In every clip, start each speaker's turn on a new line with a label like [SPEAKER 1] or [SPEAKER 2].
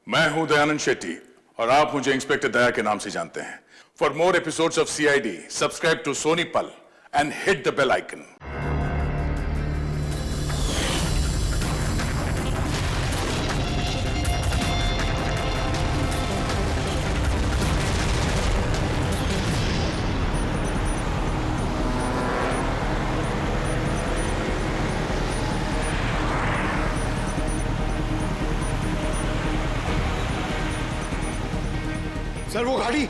[SPEAKER 1] मैं हूं दयानंद शेट्टी और आप मुझे इंस्पेक्टर दया के नाम से जानते हैं। For more episodes of CID subscribe to Sony Pal and hit the bell icon.
[SPEAKER 2] Sir वो गाड़ी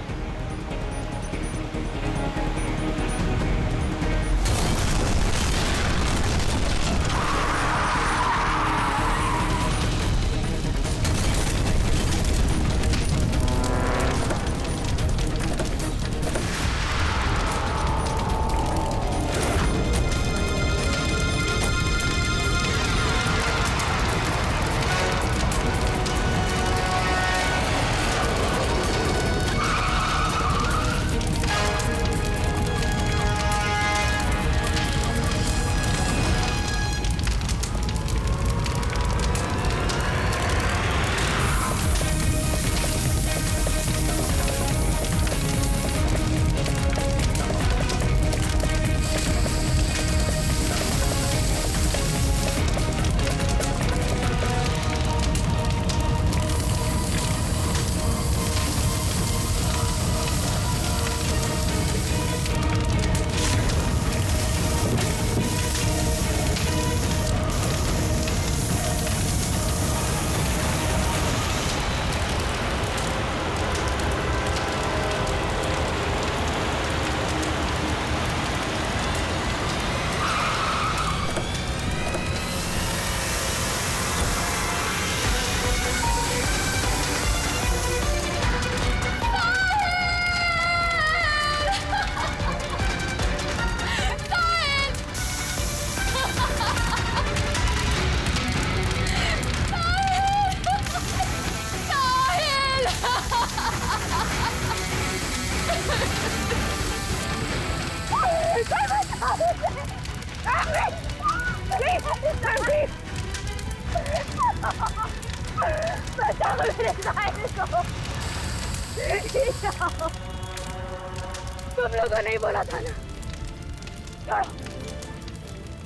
[SPEAKER 3] तुम लोगों ने बोला था ना,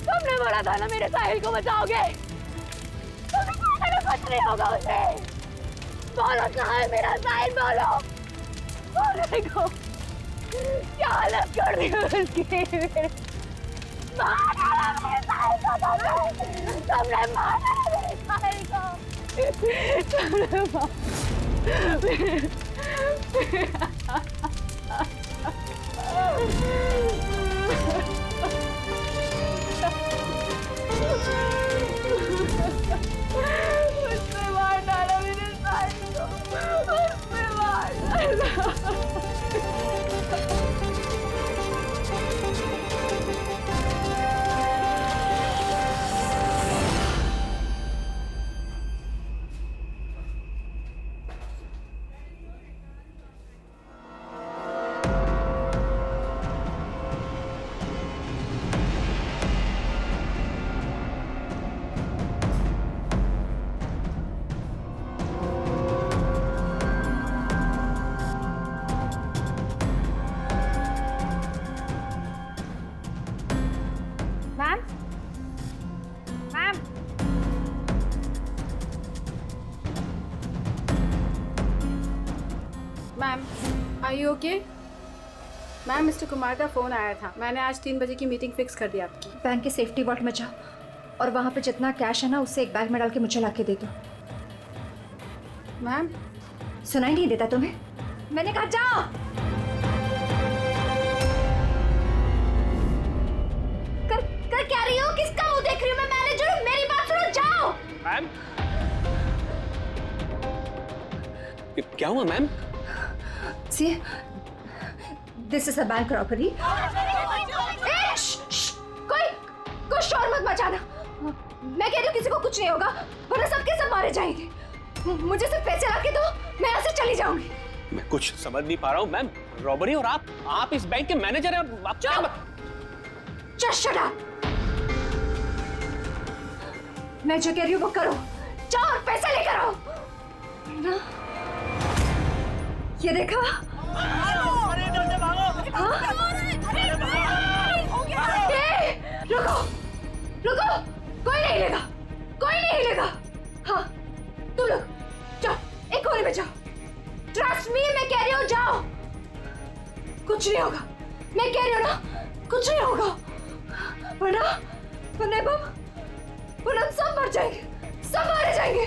[SPEAKER 3] तुमने बोला था ना मेरे साहिल को बचाओगे। कुछ नहीं होगा उसे। बोलो कहाँ है मेरा साहिल, बोलो बोलने को। क्या हालत कर दी उसकी। मार डाला मेरे साहिल को तुमने मार डाला मेरे साहिल को। तुमने उसने मार डाला मेरे साहिल को। उसने मार डाला।
[SPEAKER 4] Ma'am, are you okay? Ma'am, mister Kumar का फ़ोन आया था। मैंने आज 3 बजे की मीटिंग फिक्स कर दी आपकी।
[SPEAKER 5] बैंक के सेफ्टी वॉल्ट में जाओ और वहाँ पे जितना कैश है ना उससे एक बैग में डाल के मुझे ला के दे दो।
[SPEAKER 4] मैम,
[SPEAKER 5] सुनाई नहीं देता तुम्हें? मैंने कहा जाओ। कर क्या रही हो? किसका मुंह देख रही हो? मैं मैनेजर हूँ, मेरी बात सुनो, जाओ।
[SPEAKER 6] मैम, क्या हुआ ma'am?
[SPEAKER 5] See, this is a bank robbery. कोई शोर मत मचाना। मैं कह रही हूँ किसी को कुछ नहीं होगा, वरना सबके सब मारे जाएंगे। मुझे सिर्फ पैसे ला के दो, मैं यहाँ से चली जाऊंगी।
[SPEAKER 6] मैं कुछ समझ नहीं पा रहा हूँ मैम। रॉबरी और आप इस बैंक के मैनेजर हैं। आप
[SPEAKER 5] Just shut up. मैं जो कह रही हूँ वो करो। जाओ और पैसे लेकर आओ। वरना ये देखा? रुको रुको, कोई नहीं हिलेगा, कोई नहीं हिलेगा। हाँ तुम लोग जाओ, एक कोने में जाओ। ट्रस्ट मी, मैं कह रही हूँ जाओ, कुछ नहीं होगा। मैं कह रही हूँ ना, कुछ नहीं होगा। वरना वरना सब मर जाएंगे, सब मारे जाएंगे।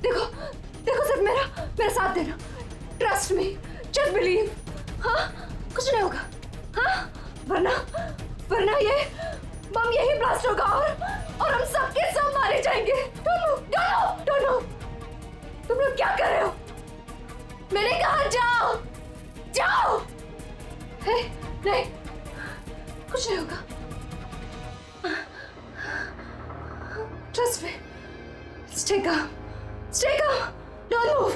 [SPEAKER 5] देखो देखो, सिर्फ मेरा साथ देना। Trust me, just believe. हाँ कुछ नहीं होगा। हाँ वरना ये बम यही ब्लास्ट होगा और हम सबके सब मारे जाएंगे। Don't move. तुम लोग क्या कर रहे हो? मैंने कहा जाओ जाओ। नहीं, कुछ नहीं होगा। Trust me, stay calm, don't move.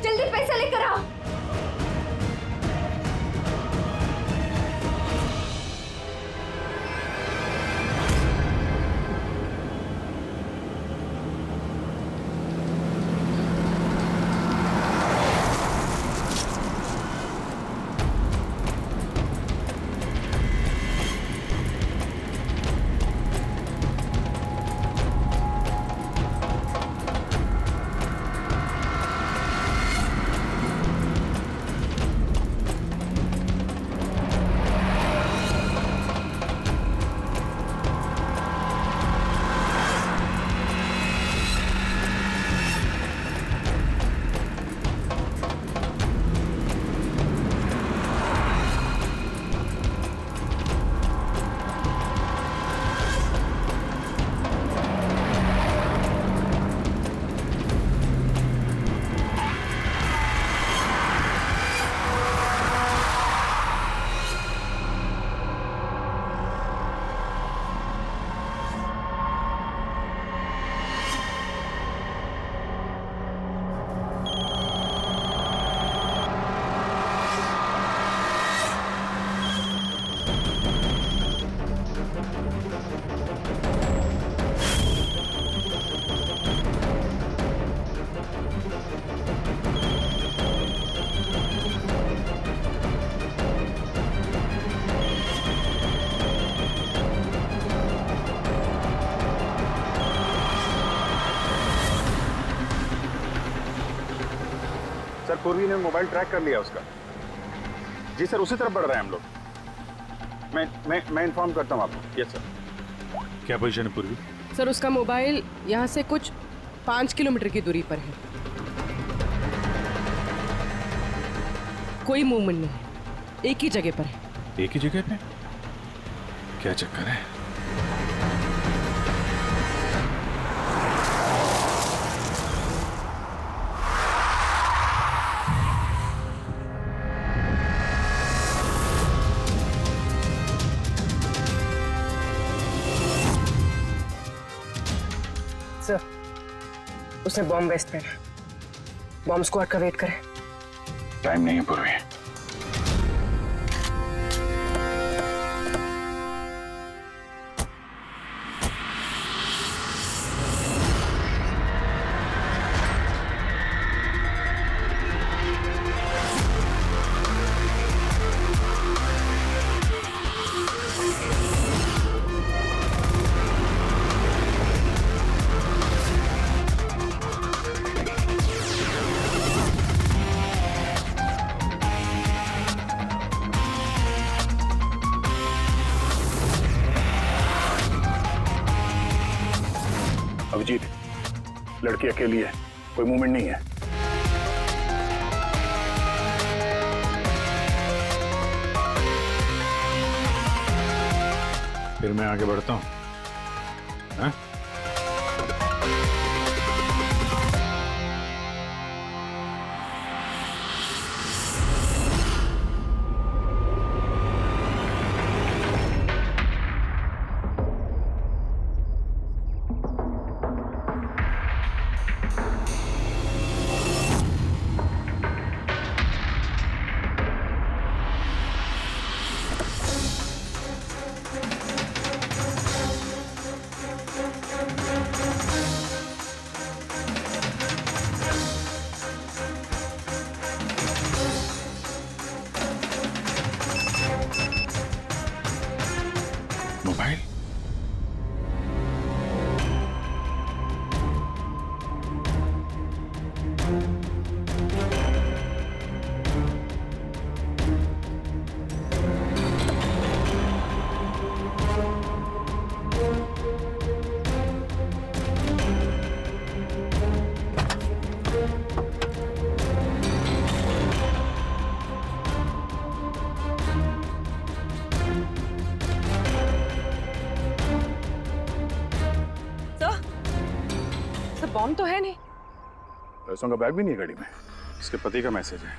[SPEAKER 5] जल्दी पैसा लेकर आओ।
[SPEAKER 2] सर पूर्वी ने मोबाइल ट्रैक कर लिया उसका। जी सर, उसी तरफ बढ़ रहे हैं हम लोग। मैं इन्फॉर्म करता हूँ आपको। Yes sir.
[SPEAKER 7] क्या पोजीशन है पूर्वी?
[SPEAKER 8] सर उसका मोबाइल यहाँ से कुछ 5 किलोमीटर की दूरी पर है। कोई मूवमेंट नहीं है, एक ही जगह पर है।
[SPEAKER 7] एक ही जगह पे? क्या चक्कर है?
[SPEAKER 8] सर उसने बॉम्ब वेस्ट पहना, बॉम्ब स्क्वाड का वेट करें।
[SPEAKER 7] टाइम नहीं है पूर्वी।
[SPEAKER 2] अभिजीत, लड़की अकेली है, कोई मूवमेंट नहीं है।
[SPEAKER 7] फिर मैं आगे बढ़ता हूँ। हाँ?
[SPEAKER 8] बॉम्ब तो है नहीं।
[SPEAKER 2] पैसों का बैग भी नहीं है गाड़ी में। इसके पति का मैसेज है।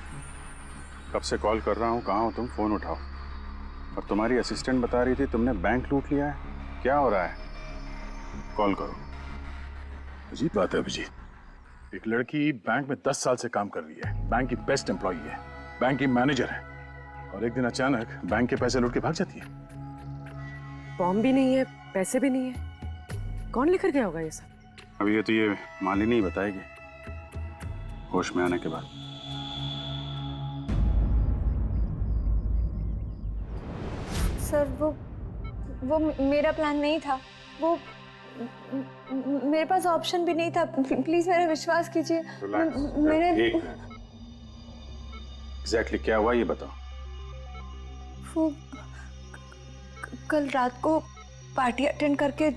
[SPEAKER 2] कब से कॉल कर रहा हूँ, कहाँ हो तुम, फोन उठाओ। और तुम्हारी असिस्टेंट बता रही थी तुमने बैंक लूट लिया है। क्या हो रहा है? कॉल करो।
[SPEAKER 1] अजीब बात है अभिजीत, एक लड़की बैंक में 10 साल से काम कर रही है, बैंक की बेस्ट एम्प्लॉई है, बैंक की मैनेजर है, और एक दिन अचानक बैंक के पैसे लूट के भाग जाती है।
[SPEAKER 8] बॉम्ब भी नहीं है, पैसे भी नहीं है, कौन लेकर गया होगा ये सब?
[SPEAKER 2] अभी ये तो ये मालिनी ही बताएगी होश में आने के बाद।
[SPEAKER 5] सर वो मेरा प्लान नहीं था। वो मेरे पास ऑप्शन भी नहीं था। प्लीज मेरा विश्वास कीजिए। मैंने
[SPEAKER 2] एग्जैक्टली क्या हुआ ये बताओ।
[SPEAKER 5] वो कल रात को पार्टी अटेंड करके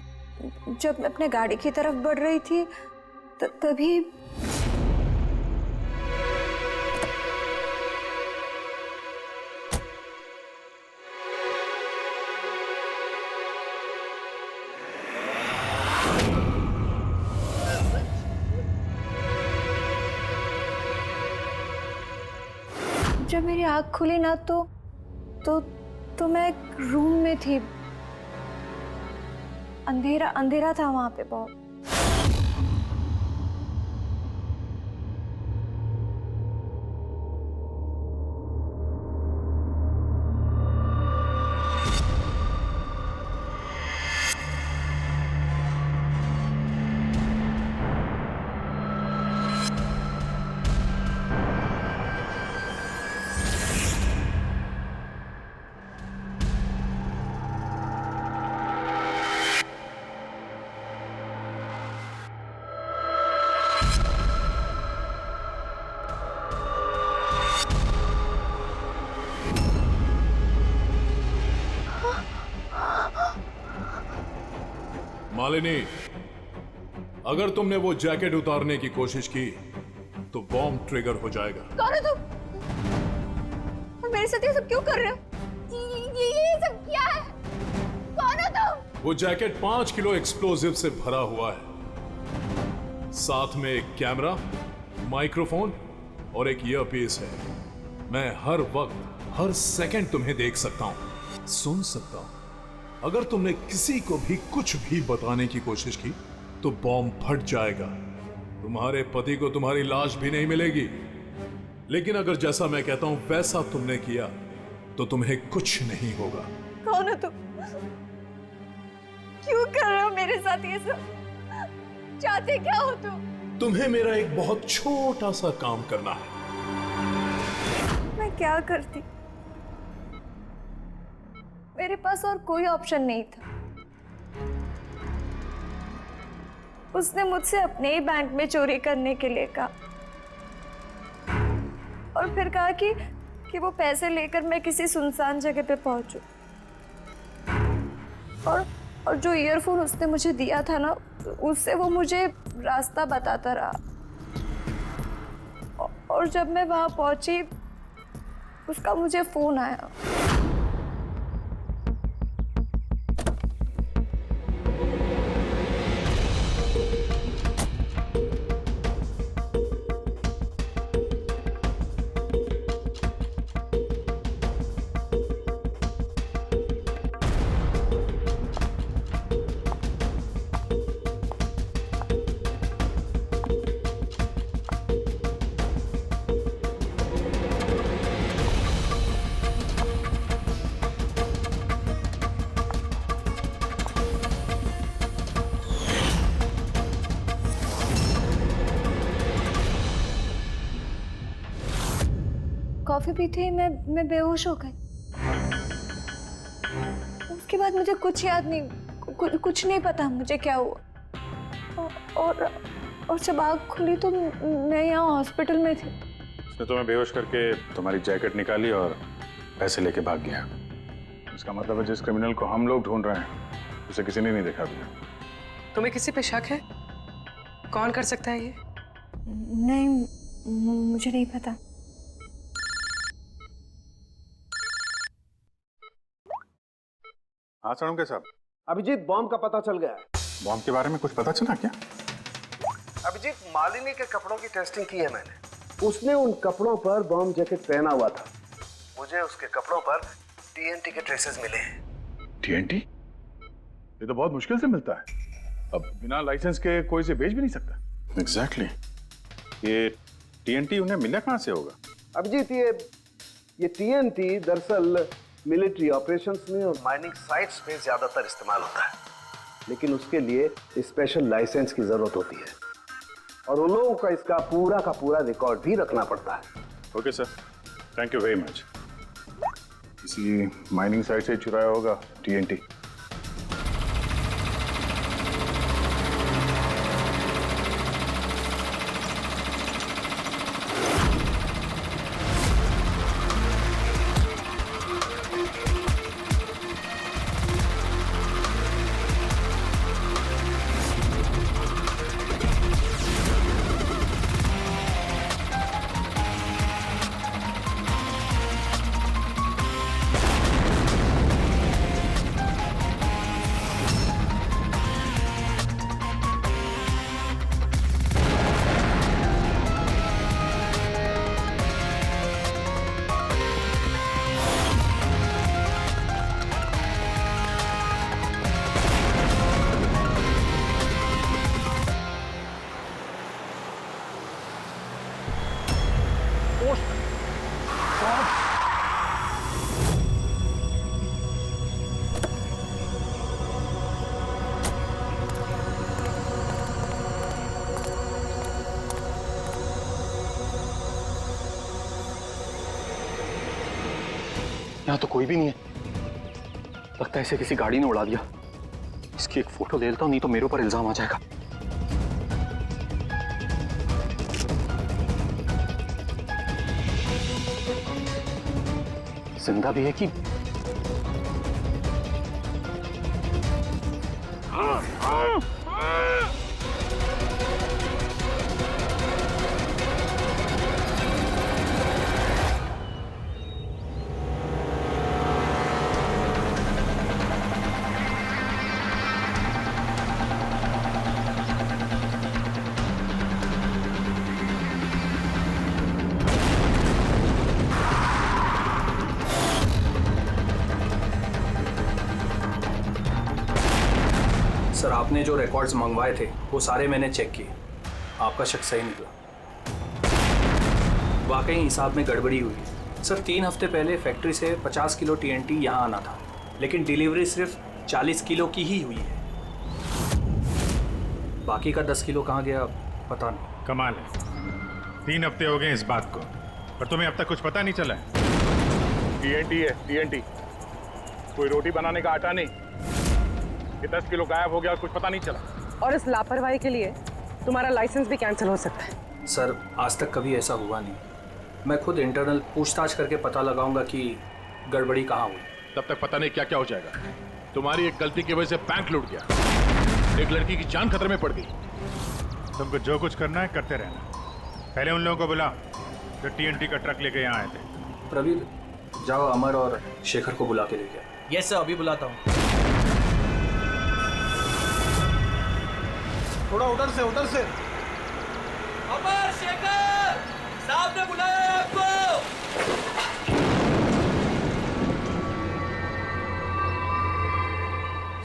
[SPEAKER 5] जब मैं अपने गाड़ी की तरफ बढ़ रही थी तभी जब मेरी आँख खुली ना तो मैं एक रूम में थी। अंधेरा अंधेरा था वहां पे बहुत।
[SPEAKER 9] मालिनी, अगर तुमने वो जैकेट उतारने की कोशिश की तो बॉम्ब ट्रिगर हो जाएगा।
[SPEAKER 5] कौन हो तुम? और मेरे साथ ये सब क्यों कर रहे हो? ये सब क्या है? कौन हो तुम?
[SPEAKER 9] वो जैकेट 5 किलो एक्सप्लोजिव से भरा हुआ है। साथ में एक कैमरा, माइक्रोफोन और एक ईयरपीस है। मैं हर वक्त हर सेकंड तुम्हें देख सकता हूं, सुन सकता हूं। अगर तुमने किसी को भी कुछ भी बताने की कोशिश की तो बॉम्ब फट जाएगा। तुम्हारे पति को तुम्हारी लाश भी नहीं मिलेगी। लेकिन अगर जैसा मैं कहता हूं वैसा तुमने किया तो तुम्हें कुछ नहीं होगा।
[SPEAKER 5] कौन हो तुम? क्यों कर रहे हो मेरे साथ ये सब? चाहते क्या हो तुम?
[SPEAKER 9] तुम्हें मेरा एक बहुत छोटा सा काम करना है।
[SPEAKER 5] मैं क्या करती? मेरे पास और कोई ऑप्शन नहीं था। उसने मुझसे अपने ही बैंक में चोरी करने के लिए कहा और फिर कहा कि वो पैसे लेकर मैं किसी सुनसान जगह पे पहुंचूं। और जो ईयरफोन उसने मुझे दिया था ना, उससे वो मुझे रास्ता बताता रहा। और जब मैं वहां पहुंची उसका मुझे फोन आया। कॉफी पीते ही मैं बेहोश हो गई। उसके बाद मुझे कुछ याद नहीं, कुछ नहीं पता मुझे क्या हुआ। और जब आँख खुली तो मैं यहाँ हॉस्पिटल में थी।
[SPEAKER 2] उसने तुम्हें बेहोश करके तुम्हारी जैकेट निकाली और पैसे लेके भाग गया। इसका मतलब है जिस क्रिमिनल को हम लोग ढूंढ रहे हैं उसे किसी ने नहीं देखा अभी।
[SPEAKER 8] तुम्हें किसी पे शक है? कौन कर सकता है ये?
[SPEAKER 5] नहीं, मुझे नहीं पता।
[SPEAKER 2] हाँ साहब।
[SPEAKER 10] अभिजीत, बॉम्ब का पता चल गया है।
[SPEAKER 2] बॉम्ब के बारे में कुछ पता चला क्या?
[SPEAKER 10] अभिजीत, मालिनी के कपड़ों की टेस्टिंग की है मैंने। उसने उन कपड़ों पर बॉम्ब जैकेट पहना हुआ था। मुझे उसके कपड़ों पर टीएनटी के ट्रेसेस मिले हैं।
[SPEAKER 1] टीएनटी? ये तो बहुत मुश्किल से मिलता है। अब बिना लाइसेंस के कोई इसे बेच भी नहीं सकता।
[SPEAKER 2] एग्जैक्टली। ये टीएनटी उन्हें मिला कहाँ से होगा?
[SPEAKER 10] अभिजीत, ये टीएनटी दरअसल मिलिट्री ऑपरेशंस में और माइनिंग साइट्स में ज्यादातर इस्तेमाल होता है, लेकिन उसके लिए स्पेशल लाइसेंस की जरूरत होती है और उन लोगों का इसका का पूरा रिकॉर्ड भी रखना पड़ता है।
[SPEAKER 2] Okay sir, thank you very much.
[SPEAKER 1] किसी माइनिंग साइट से चुराया होगा टीएनटी।
[SPEAKER 6] यहाँ तो कोई भी नहीं है। लगता है इसे किसी गाड़ी ने उड़ा दिया। इसकी एक फोटो ले लेता हूँ, नहीं तो मेरे ऊपर इल्जाम आ जाएगा। जिंदा भी है कि
[SPEAKER 11] सर, आपने जो रिकॉर्ड्स मंगवाए थे वो सारे मैंने चेक किए। आपका शक सही निकला। वाकई हिसाब में गड़बड़ी हुई। सर, 3 हफ्ते पहले फैक्ट्री से 50 किलो टीएनटी यहाँ आना था, लेकिन डिलीवरी सिर्फ 40 किलो की ही हुई है। बाकी का 10 किलो कहाँ गया पता नहीं।
[SPEAKER 7] कमाल है, 3 हफ्ते हो गए इस बात को, पर तुम्हें अब तक कुछ पता नहीं चला है?
[SPEAKER 1] टीएनटी है, टीएनटी। कोई रोटी बनाने का आटा नहीं। ये 10 किलो गायब हो गया और कुछ पता नहीं चला।
[SPEAKER 8] और इस लापरवाही के लिए तुम्हारा लाइसेंस भी कैंसिल हो सकता है।
[SPEAKER 11] सर, आज तक कभी ऐसा हुआ नहीं। मैं खुद इंटरनल पूछताछ करके पता लगाऊंगा कि गड़बड़ी कहाँ हुई।
[SPEAKER 1] तब तक पता नहीं क्या क्या हो जाएगा। तुम्हारी एक गलती की वजह से बैंक लूट गया, एक लड़की की जान खतरे में पड़ गई।
[SPEAKER 7] तुमको जो कुछ करना है करते रहना। पहले उन लोगों को बुला जो टीएनटी का ट्रक लेके यहाँ आए थे।
[SPEAKER 11] प्रवीण, जाओ अमर और शेखर को बुला के लेके आओ।
[SPEAKER 6] यस सर, अभी बुलाता हूँ।
[SPEAKER 12] थोड़ा उधर से
[SPEAKER 6] अमर, शेखर साहब ने बुलाया है आपको।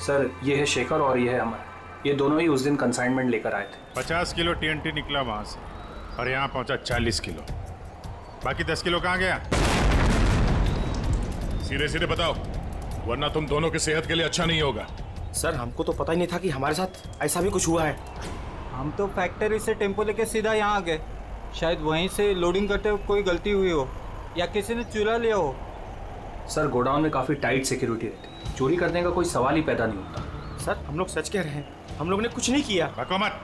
[SPEAKER 11] सर, ये है शेखर और ये है अमर। ये दोनों ही उस दिन कंसाइनमेंट लेकर आए थे।
[SPEAKER 7] 50 किलो टीएनटी निकला वहां से और यहाँ पहुंचा 40 किलो। बाकी 10 किलो कहाँ गया?
[SPEAKER 1] सीधे सीधे बताओ, वरना तुम दोनों की सेहत के लिए अच्छा नहीं होगा।
[SPEAKER 6] सर, हमको तो पता ही नहीं था कि हमारे साथ ऐसा भी कुछ हुआ है।
[SPEAKER 12] हम तो फैक्ट्री से टेम्पो लेके सीधा यहाँ आ गए। शायद वहीं से लोडिंग करते वक्त कोई गलती हुई हो या किसी ने चुरा लिया हो।
[SPEAKER 11] सर, गोडाउन में काफ़ी टाइट सिक्योरिटी रहती है। चोरी करने का कोई सवाल ही पैदा नहीं होता।
[SPEAKER 6] सर, हम लोग सच कह रहे हैं, हम लोगों ने कुछ नहीं किया।
[SPEAKER 7] बको मत।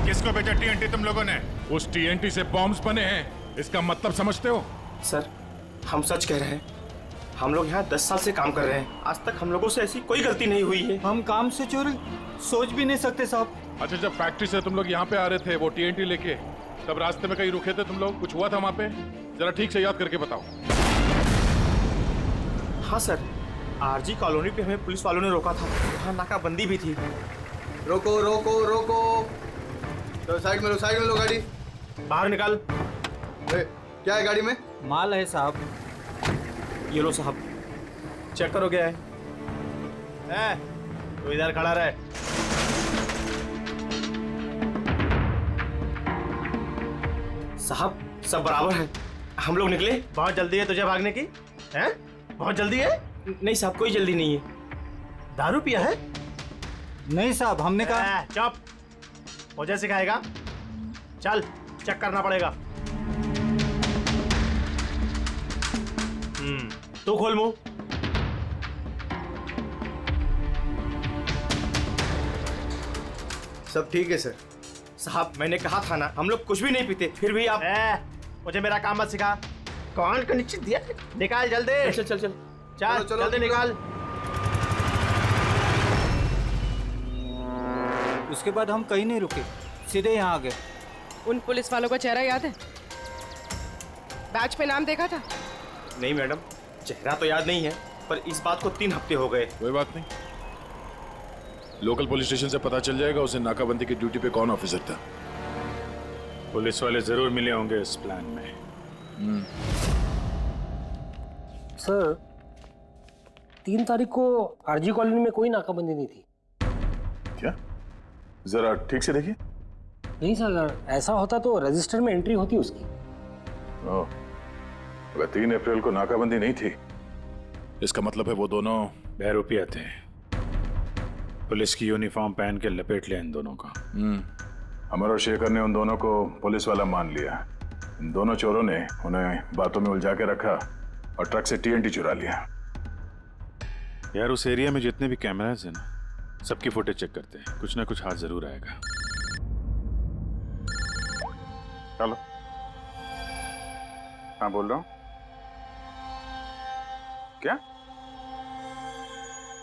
[SPEAKER 7] किसको बेचा टीएनटी तुम लोगों ने?
[SPEAKER 1] उस टीएनटी से बॉम्ब्स बने हैं, इसका मतलब समझते हो?
[SPEAKER 6] सर, हम सच कह रहे हैं। हम लोग यहाँ 10 साल से काम कर रहे हैं। आज तक हम लोगों से ऐसी कोई गलती नहीं हुई है।
[SPEAKER 12] हम काम से चोरी सोच भी नहीं सकते साहब।
[SPEAKER 1] अच्छा, जब फैक्ट्री से तुम लोग यहाँ पे आ रहे थे वो टीएनटी लेके, तब रास्ते में कहीं रुके थे तुम लोग? कुछ हुआ था वहाँ पे? जरा ठीक से याद करके बताओ।
[SPEAKER 6] हाँ सर, आरजी कॉलोनी पे हमें पुलिस वालों ने रोका था। वहाँ नाकाबंदी भी थी।
[SPEAKER 12] रोको रोको रोको,
[SPEAKER 13] तो साइड में लो गाड़ी।
[SPEAKER 12] बाहर निकाल।
[SPEAKER 13] क्या है गाड़ी में?
[SPEAKER 12] माल है साहब।
[SPEAKER 11] ये लो साहब, चेक करो क्या है।
[SPEAKER 12] तू इधर खड़ा रहे।
[SPEAKER 11] साहब सब बराबर है, हम लोग निकले।
[SPEAKER 12] बहुत जल्दी है तुझे भागने की? हैं? बहुत जल्दी है?
[SPEAKER 11] नहीं साहब, कोई जल्दी नहीं है।
[SPEAKER 12] दारू पिया है? नहीं साहब, हमने कहा। चुप, मुझे सिखाएगा? चल, चेक करना पड़ेगा। तू खोल मुंह।
[SPEAKER 13] सब ठीक है सर।
[SPEAKER 11] साहब मैंने कहा था ना, हम लोग कुछ भी नहीं पीते, फिर भी आप।
[SPEAKER 12] मुझे मेरा काम मत सिखा। कौन को निश्चित दिया? निकाल जल्दी।
[SPEAKER 11] चल चल चल
[SPEAKER 12] चल जल्दी निकाल। उसके बाद हम कहीं नहीं रुके, सीधे यहाँ आ गए।
[SPEAKER 8] उन पुलिस वालों का चेहरा याद है? बैच पे नाम देखा था?
[SPEAKER 11] नहीं मैडम, चेहरा तो याद नहीं है, पर इस बात को 3 हफ्ते हो गए।
[SPEAKER 1] कोई बात नहीं, लोकल पुलिस स्टेशन से पता चल जाएगा उसे नाकाबंदी की ड्यूटी पे कौन ऑफिसर था।
[SPEAKER 2] पुलिस वाले जरूर मिले होंगे इस प्लान में।
[SPEAKER 14] सर 3 तारीख को आरजी कॉलोनी में कोई नाकाबंदी नहीं थी।
[SPEAKER 1] क्या? जरा ठीक से देखिए।
[SPEAKER 14] नहीं सर, अगर ऐसा होता तो रजिस्टर में एंट्री होती उसकी।
[SPEAKER 1] अगर 3 अप्रैल को नाकाबंदी नहीं थी, इसका मतलब है वो दोनों
[SPEAKER 2] बहरूपिया थे। पुलिस की यूनिफॉर्म पहन के लपेट लिया इन दोनों का।
[SPEAKER 1] अमर और शेखर ने उन दोनों को पुलिस वाला मान लिया। इन दोनों चोरों ने उन्हें बातों में उलझा के रखा और ट्रक से TNT चुरा लिया।
[SPEAKER 2] यार उस एरिया में जितने भी कैमरास हैं ना, सबकी फुटेज चेक करते हैं, कुछ ना कुछ हाथ जरूर आएगा। चलो। हाँ बोल रहा हूँ। क्या?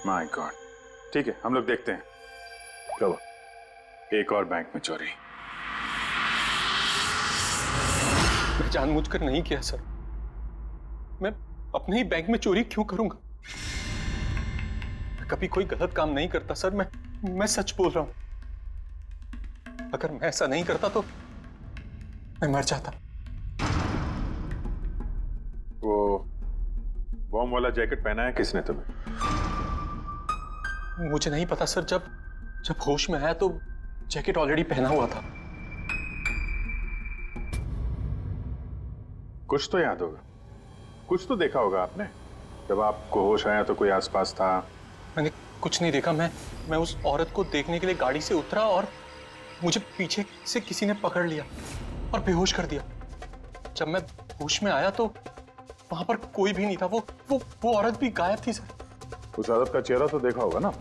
[SPEAKER 2] माय गॉड, ठीक है हम लोग देखते हैं। चलो। एक और बैंक में चोरी।
[SPEAKER 6] मैं जानबूझकर नहीं किया सर। मैं अपने ही बैंक में चोरी क्यों करूंगा? मैं कभी कोई गलत काम नहीं करता सर। मैं सच बोल रहा हूं। अगर मैं ऐसा नहीं करता तो मैं मर जाता।
[SPEAKER 2] वो बॉम्ब वाला जैकेट पहना है किसने तुम्हें?
[SPEAKER 6] मुझे नहीं पता सर। जब होश में आया तो जैकेट ऑलरेडी पहना हुआ था।
[SPEAKER 2] कुछ तो याद होगा, कुछ तो देखा होगा आपने। जब आपको होश आया तो कोई आसपास था?
[SPEAKER 6] मैंने कुछ नहीं देखा। मैं उस औरत को देखने के लिए गाड़ी से उतरा और मुझे पीछे से किसी ने पकड़ लिया और बेहोश कर दिया। जब मैं होश में आया तो वहां पर कोई भी नहीं था। वो औरत भी गायब थी सर।
[SPEAKER 1] उस औरत का चेहरा तो देखा होगा ना?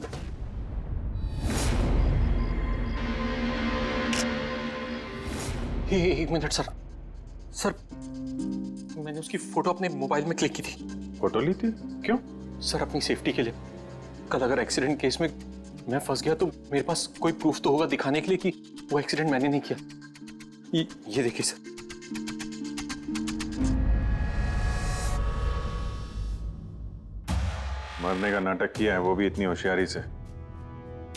[SPEAKER 6] एक मिनट सर, मैंने उसकी फोटो अपने मोबाइल में क्लिक की थी।
[SPEAKER 2] फोटो ली थी? क्यों?
[SPEAKER 6] सर अपनी सेफ्टी के लिए। कल अगर एक्सीडेंट केस में मैं फंस गया तो मेरे पास कोई प्रूफ तो होगा दिखाने के लिए कि वो एक्सीडेंट मैंने नहीं किया। ये देखिए सर।
[SPEAKER 2] मरने का नाटक किया है, वो भी इतनी होशियारी से।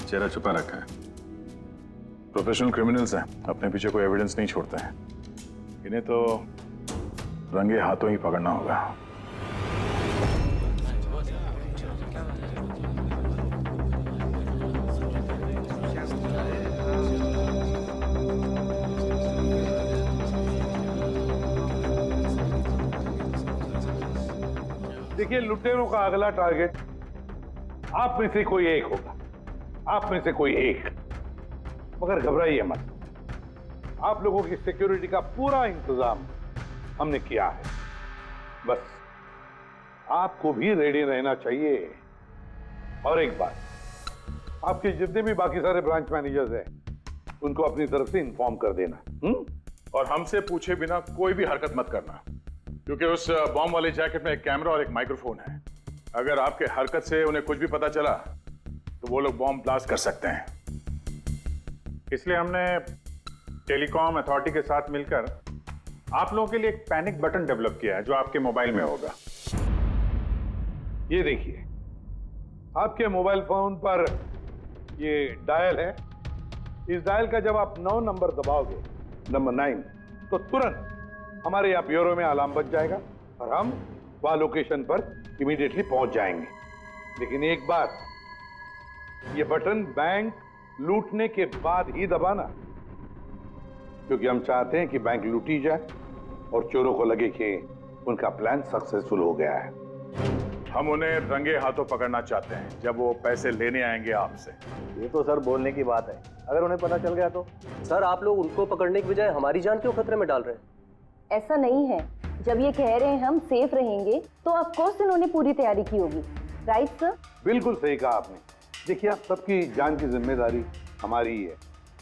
[SPEAKER 2] चेहरा छुपा रखा है।
[SPEAKER 1] प्रोफेशनल क्रिमिनल्स हैं, अपने पीछे कोई एविडेंस नहीं छोड़ते हैं। इन्हें तो रंगे हाथों ही पकड़ना होगा।
[SPEAKER 15] देखिए, लुटेरों का अगला टारगेट आप में से कोई एक होगा। आप में से कोई एक। मगर घबराइए मत, आप लोगों की सिक्योरिटी का पूरा इंतजाम हमने किया है। बस आपको भी रेडी रहना चाहिए। और एक बात, आपके जितने भी बाकी सारे ब्रांच मैनेजर्स हैं उनको अपनी तरफ से इन्फॉर्म कर देना।
[SPEAKER 1] और हमसे पूछे बिना कोई भी हरकत मत करना, क्योंकि उस बॉम्ब वाले जैकेट में एक कैमरा और एक माइक्रोफोन है। अगर आपके हरकत से उन्हें कुछ भी पता चला तो वो लोग बॉम्ब ब्लास्ट कर सकते हैं।
[SPEAKER 2] इसलिए हमने टेलीकॉम अथॉरिटी के साथ मिलकर आप लोगों के लिए एक पैनिक बटन डेवलप किया है जो आपके मोबाइल में होगा।
[SPEAKER 15] ये देखिए, आपके मोबाइल फोन पर ये डायल है इस डायल का जब आप 9 नंबर दबाओगे, नंबर 9, तो तुरंत हमारे यहाँ ब्यूरो में अलार्म बज जाएगा और हम वहां लोकेशन पर इमीडिएटली पहुंच जाएंगे। लेकिन एक बात, ये बटन बैंक लूटने के बाद ही दबाना, क्योंकि हम चाहते हैं कि बैंक लूटी जाए और चोरों को लगे कि उनका प्लान सक्सेसफुल हो गया है।
[SPEAKER 1] हम उन्हें रंगे हाथों पकड़ना चाहते हैं जब वो पैसे लेने आएंगे आपसे।
[SPEAKER 16] ये तो सर बोलने की बात है, अगर उन्हें पता चल गया तो? सर आप लोग उनको पकड़ने की बजाय हमारी जान क्यों खतरे में डाल रहे हैं?
[SPEAKER 17] ऐसा नहीं है, जब ये कह रहे हैं हम सेफ रहेंगे तो ऑफ कोर्स इन्होंने पूरी तैयारी की होगी। Right sir?
[SPEAKER 15] बिल्कुल सही कहा आपने। देखिए, आप सबकी जान की जिम्मेदारी हमारी ही है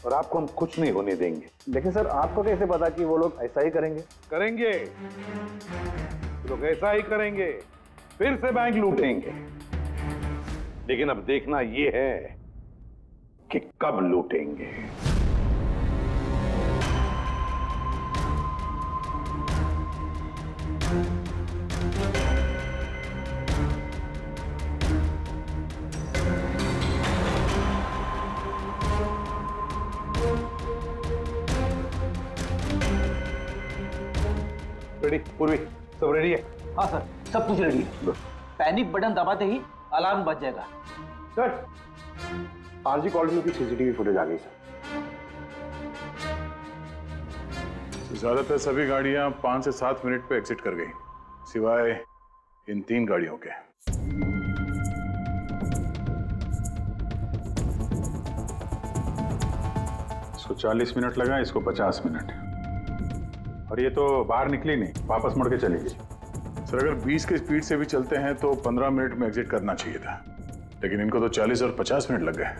[SPEAKER 15] और आपको हम कुछ नहीं होने देंगे।
[SPEAKER 16] लेकिन सर आपको कैसे पता कि वो लोग ऐसा ही करेंगे?
[SPEAKER 15] करेंगे, लोग ऐसा ही करेंगे, फिर से बैंक लूटेंगे। लेकिन अब देखना ये है कि कब लूटेंगे। रेडी? पूर्वी सब रेडी है?
[SPEAKER 18] हाँ सर, सब कुछ रेडी है। पैनिक बटन दबाते ही अलार्म बज जाएगा।
[SPEAKER 10] सर, आरजी कॉलोनी की सीसीटीवी फुटेज आ गई सर।
[SPEAKER 1] ज्यादातर सभी गाड़ियां 5 से 7 मिनट पे एग्जिट कर गई, सिवाय इन 3 गाड़ियों के।
[SPEAKER 2] इसको 40 मिनट लगा, इसको 50 मिनट। और ये तो बाहर निकली नहीं, वापस मुड़ के चली गई।
[SPEAKER 1] सर, अगर 20 की स्पीड से भी चलते हैं तो 15 मिनट में एग्जिट करना चाहिए था, लेकिन इनको तो 40 और 50 मिनट लग गए।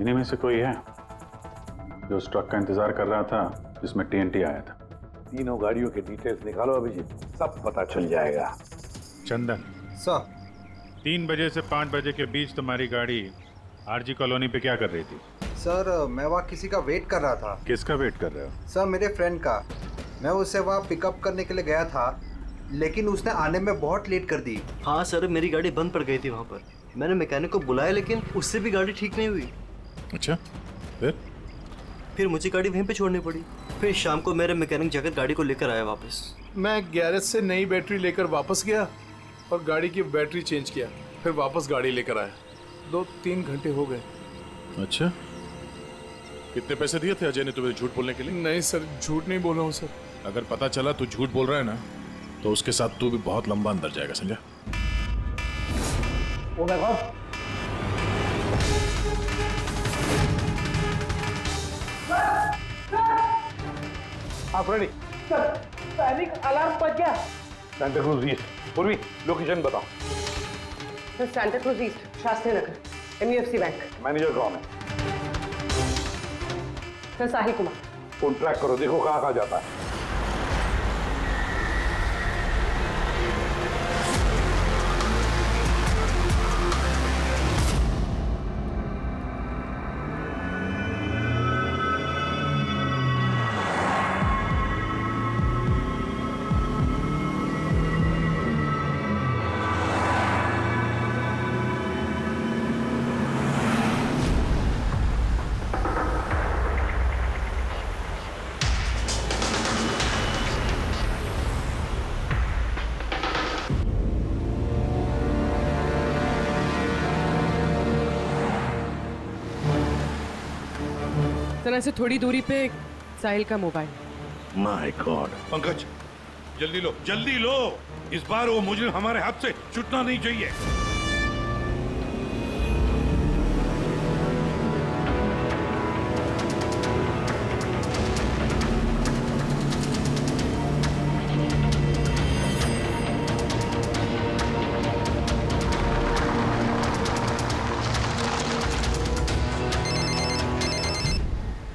[SPEAKER 2] इन्हीं में से कोई है जो उस ट्रक का इंतजार कर रहा था जिसमें TNT आया था?
[SPEAKER 15] तीनों गाड़ियों के डिटेल्स निकालो अभिजीत, सब पता चल जाएगा।
[SPEAKER 7] चंदन
[SPEAKER 13] सर,
[SPEAKER 7] 3 बजे से 5 बजे के बीच तुम्हारी गाड़ी आरजी कॉलोनी पे क्या कर रही थी?
[SPEAKER 13] सर मैं वहाँ किसी का वेट कर रहा था।
[SPEAKER 2] किसका वेट कर रहे हो?
[SPEAKER 13] सर मेरे फ्रेंड का। मैं उसे वहाँ पिकअप करने के लिए गया था, लेकिन उसने आने में बहुत लेट कर दी।
[SPEAKER 19] हाँ सर, मेरी गाड़ी बंद पड़ गई थी वहाँ पर। मैंने मैकेनिक को बुलाया लेकिन उससे भी गाड़ी ठीक नहीं हुई।
[SPEAKER 9] अच्छा,
[SPEAKER 19] फिर मुझे गाड़ी वहीं पे छोड़नी पड़ी। फिर शाम को मेरे मैकेनिक जाकर गाड़ी को लेकर आया वापस।
[SPEAKER 9] मैं गैरेज से नई बैटरी लेकर वापस गया और गाड़ी की बैटरी चेंज किया, फिर वापस गाड़ी लेकर आया। 2-3 घंटे हो गए।
[SPEAKER 2] अच्छा,
[SPEAKER 9] कितने पैसे दिए थे अजय ने तुम्हें झूठ बोलने के लिए? नहीं सर, झूठ नहीं बोल रहा हूँ सर। अगर पता चला तू झूठ बोल रहा है ना, तो उसके साथ तू भी बहुत लंबा अंदर जाएगा, समझा?
[SPEAKER 18] Oh my God!
[SPEAKER 15] आप रेडी?
[SPEAKER 18] सर, पैनिक अलार्म बज गया।
[SPEAKER 15] सेंटा क्रूज ईस्ट। पूर्वी, लोकेशन बताओ।
[SPEAKER 8] Sir, Santa Cruz east, Shastri Nagar, MUFC bank.
[SPEAKER 15] Manager कौन है?
[SPEAKER 8] Sir, Sahil Kumar.
[SPEAKER 15] Phone track करो, देखो कहाँ कहाँ जाता है।
[SPEAKER 8] तरह से थोड़ी दूरी पे साहिल का मोबाइल।
[SPEAKER 15] My God.
[SPEAKER 20] पंकज, जल्दी लो। इस बार वो मुजरिम हमारे हाथ से छूटना नहीं चाहिए।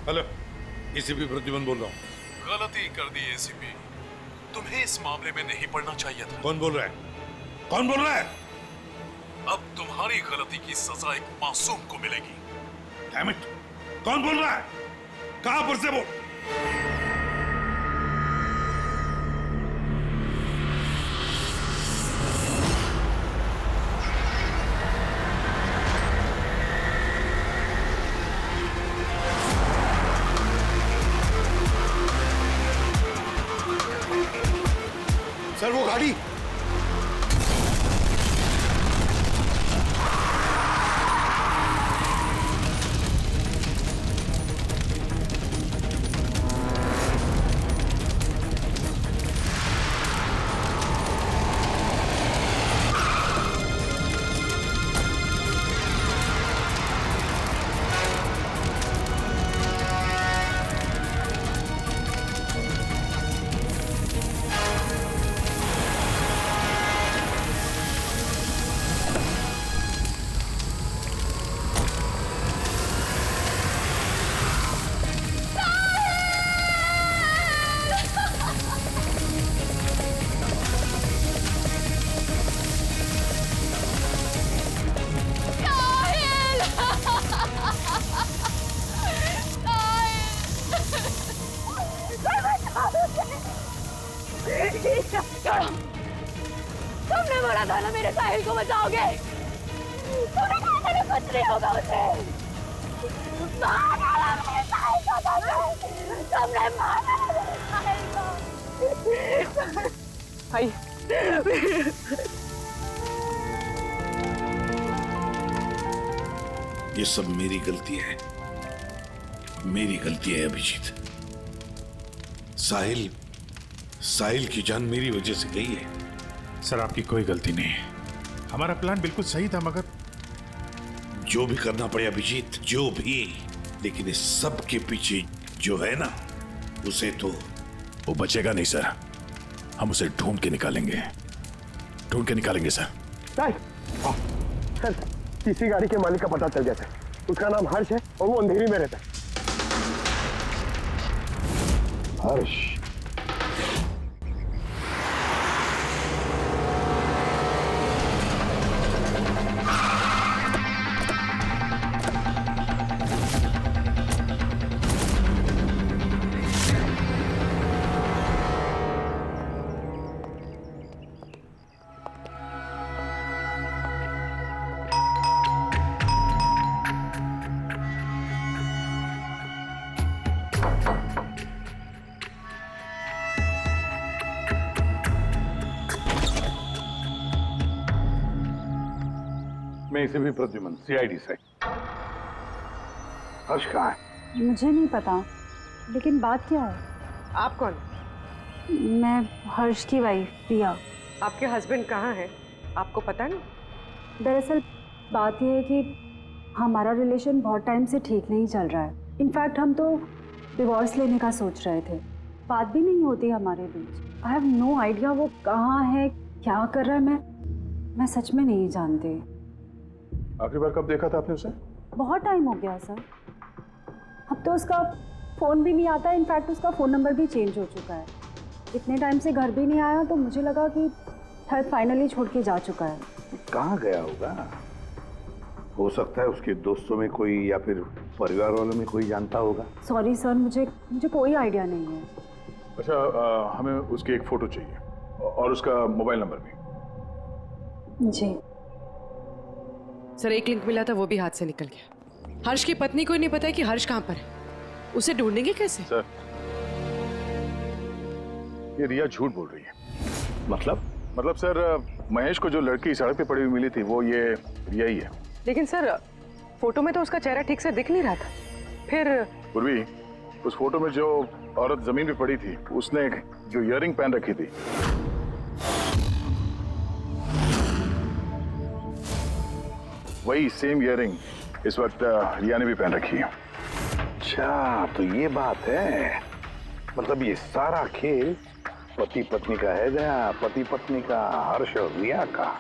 [SPEAKER 20] हेलो, एसीपी प्रतिबंध बोल रहा हूँ।
[SPEAKER 9] गलती कर दी एसीपी, तुम्हें इस मामले में नहीं पड़ना चाहिए था।
[SPEAKER 20] कौन बोल रहा है? कौन बोल रहा है?
[SPEAKER 9] अब तुम्हारी गलती की सजा एक मासूम को मिलेगी।
[SPEAKER 20] Damn it! कौन बोल रहा है? कहां पर से बोल?
[SPEAKER 13] गाड़ी।
[SPEAKER 3] तुमने बोला था ना मेरे साहिल को बचाओगे। तुमने कहा था ना कुछ नहीं होगा उसे। मार डाला मेरे साहिल को तुमने मार डाला मेरे साहिल को।
[SPEAKER 8] आई
[SPEAKER 20] ये सब मेरी गलती है, मेरी गलती है अभिजीत। साहिल की जान मेरी वजह से गई है।
[SPEAKER 7] सर आपकी कोई गलती नहीं है, हमारा प्लान बिल्कुल सही था, मगर
[SPEAKER 20] जो भी करना पड़े अभिजीत, जो भी, लेकिन इस सब के पीछे जो है ना, उसे तो
[SPEAKER 1] वो बचेगा नहीं सर। हम उसे ढूंढ के निकालेंगे सर।
[SPEAKER 14] सर किसी गाड़ी के मालिक का पता चल गया सर। उसका नाम हर्ष है और वो अंधेरी में रहता है।
[SPEAKER 15] हर्ष? मैं इसे भी प्रद्युमन, सीआईडी से। हर्ष कहाँ है?
[SPEAKER 4] मुझे नहीं पता, लेकिन बात क्या है?
[SPEAKER 8] आप कौन?
[SPEAKER 4] मैं हर्ष की वाइफ प्रिया।
[SPEAKER 8] आपके हस्बैंड कहाँ हैं? आपको पता नहीं?
[SPEAKER 4] दरअसल बात यह है कि हमारा रिलेशन बहुत टाइम से ठीक नहीं चल रहा है। इनफैक्ट हम तो डिवोर्स लेने का सोच रहे थे। बात भी नहीं होती हमारे बीच। आई हैव नो आइडिया वो कहाँ है, क्या कर रहा है। मैं सच में नहीं जानती।
[SPEAKER 1] आखिरी बार कब देखा था आपने उसे?
[SPEAKER 4] बहुत टाइम हो गया सर। अब तो उसका फ़ोन भी नहीं आता। इनफैक्ट उसका फ़ोन नंबर भी चेंज हो चुका है। इतने टाइम से घर भी नहीं आया, तो मुझे लगा कि शायद फाइनली छोड़ के जा चुका है।
[SPEAKER 15] कहाँ गया होगा? हो सकता है उसके दोस्तों में कोई या फिर परिवार वालों में कोई जानता होगा।
[SPEAKER 4] सॉरी सर, मुझे कोई आइडिया नहीं है।
[SPEAKER 1] अच्छा, हमें उसकी एक फ़ोटो चाहिए और उसका मोबाइल नंबर भी।
[SPEAKER 4] जी
[SPEAKER 8] सर, एक लिंक मिला था, वो भी हाथ से निकल गया। हर्ष की पत्नी को नहीं पता है कि हर्ष कहाँ पर है। उसे ढूंढेंगे कैसे?
[SPEAKER 1] सर, ये रिया झूठ बोल रही है। मतलब सर, महेश को जो लड़की सड़क पे पड़ी हुई मिली थी, वो ये रिया ही है।
[SPEAKER 8] लेकिन सर, फोटो में तो उसका चेहरा ठीक से दिख नहीं रहा था। फिर
[SPEAKER 1] पूर्वी, उस फोटो में जो औरत जमीन पे पड़ी थी, उसने जो इयररिंग पहन रखी थी, वही सेम इयररिंग इस वक्त रिया ने भी पहन रखी है।
[SPEAKER 15] अच्छा, तो ये बात है। मतलब ये सारा खेल पति पत्नी का है गया, पति पत्नी का, हर्ष और रिया का।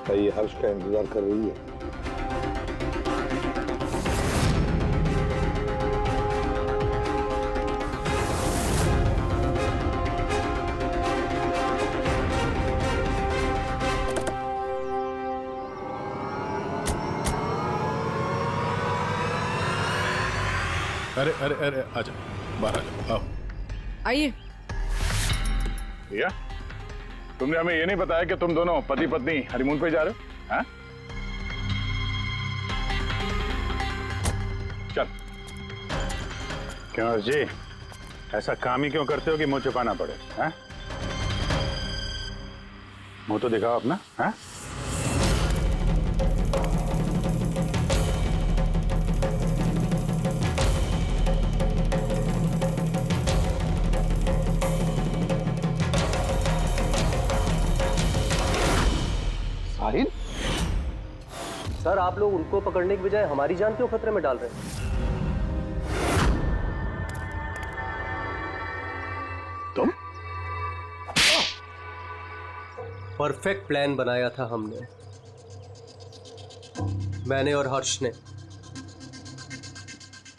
[SPEAKER 15] लगता है ये हर्ष का इंतजार कर रही है।
[SPEAKER 2] अरे अरे अरे आजा, बाहर आ जाओ, आओ।
[SPEAKER 8] आइए।
[SPEAKER 1] भैया, तुमने हमें ये नहीं बताया कि तुम दोनों पति पत्नी हनीमून पे जा रहे हो? हाँ? चल।
[SPEAKER 2] क्यों हर्ष जी, ऐसा काम ही क्यों करते हो कि मुंह छुपाना पड़े? हैं? मुंह तो दिखाओ अपना। हैं?
[SPEAKER 16] साहिल? सर, आप लोग उनको पकड़ने की बजाय हमारी जान क्यों खतरे में डाल रहे हैं?
[SPEAKER 1] तुम?
[SPEAKER 16] परफेक्ट प्लान बनाया था हमने, मैंने और हर्ष ने।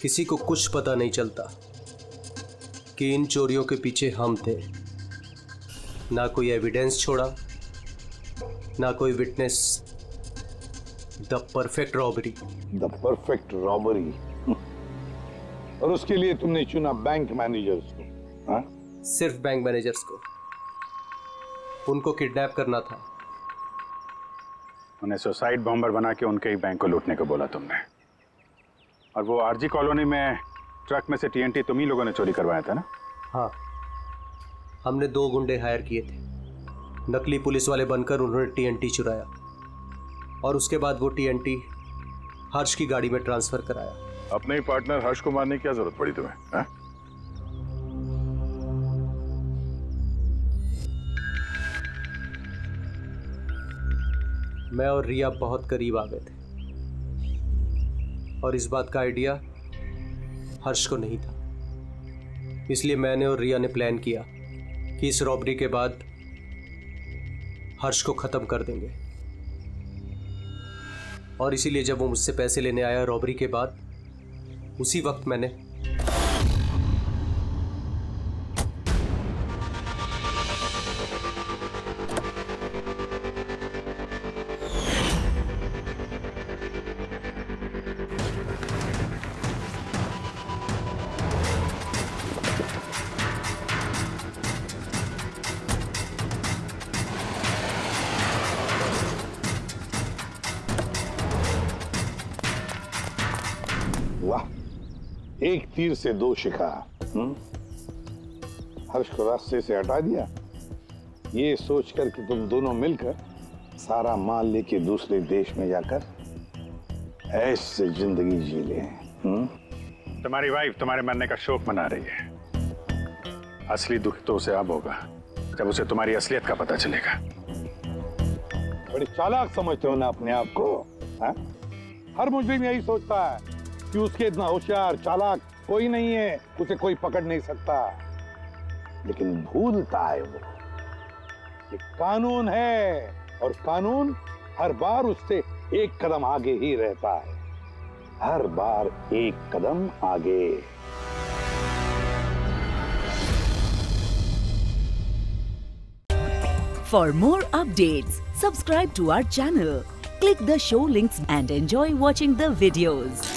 [SPEAKER 16] किसी को कुछ पता नहीं चलता कि इन चोरियों के पीछे हम थे। ना कोई एविडेंस छोड़ा, ना कोई witness. The perfect robbery.
[SPEAKER 15] The perfect robbery. और उसके लिए तुमने चुना बैंक मैनेजर्स को? हाँ?
[SPEAKER 16] सिर्फ बैंक मैनेजर्स को। उनको किडनैप करना था।
[SPEAKER 2] उन्हें सुसाइड बॉम्बर बना के उनके ही बैंक को लूटने को बोला तुमने। और वो आरजी कॉलोनी में ट्रक में से टीएनटी तुम ही लोगों ने चोरी करवाया था ना?
[SPEAKER 16] हाँ, हमने 2 गुंडे हायर किए थे। नकली पुलिस वाले बनकर उन्होंने टीएनटी चुराया और उसके बाद वो टीएनटी हर्ष की गाड़ी में ट्रांसफर कराया।
[SPEAKER 1] अपने ही पार्टनर हर्ष को मारने की क्या जरूरत पड़ी तुम्हें? हाँ?
[SPEAKER 16] मैं और रिया बहुत करीब आ गए थे और इस बात का आइडिया हर्ष को नहीं था। इसलिए मैंने और रिया ने प्लान किया कि इस रॉबरी के बाद हर्ष को खत्म कर देंगे। और इसीलिए जब वो मुझसे पैसे लेने आया रॉबरी के बाद, उसी वक्त मैंने
[SPEAKER 15] एक तीर से 2 शिकार। हर्ष को रास्ते से हटा दिया, ये सोचकर कि तुम दोनों मिलकर सारा माल लेके दूसरे देश में जाकर ऐसे जिंदगी जी ले।
[SPEAKER 2] तुम्हारी वाइफ तुम्हारे मरने का शोक मना रही है। असली दुख तो उसे अब होगा जब उसे तुम्हारी असलियत का पता चलेगा।
[SPEAKER 15] बड़ी चालाक समझते हो ना अपने आप को? हा? हर मुजरिम यही सोचता है कि उसके इतना होशियार चालाक कोई नहीं है, उसे कोई पकड़ नहीं सकता। लेकिन भूलता है वो कि कानून है और कानून हर बार उससे एक कदम आगे ही रहता है, हर बार एक कदम आगे।
[SPEAKER 21] For more updates, subscribe to our channel, click the show links and enjoy watching the videos.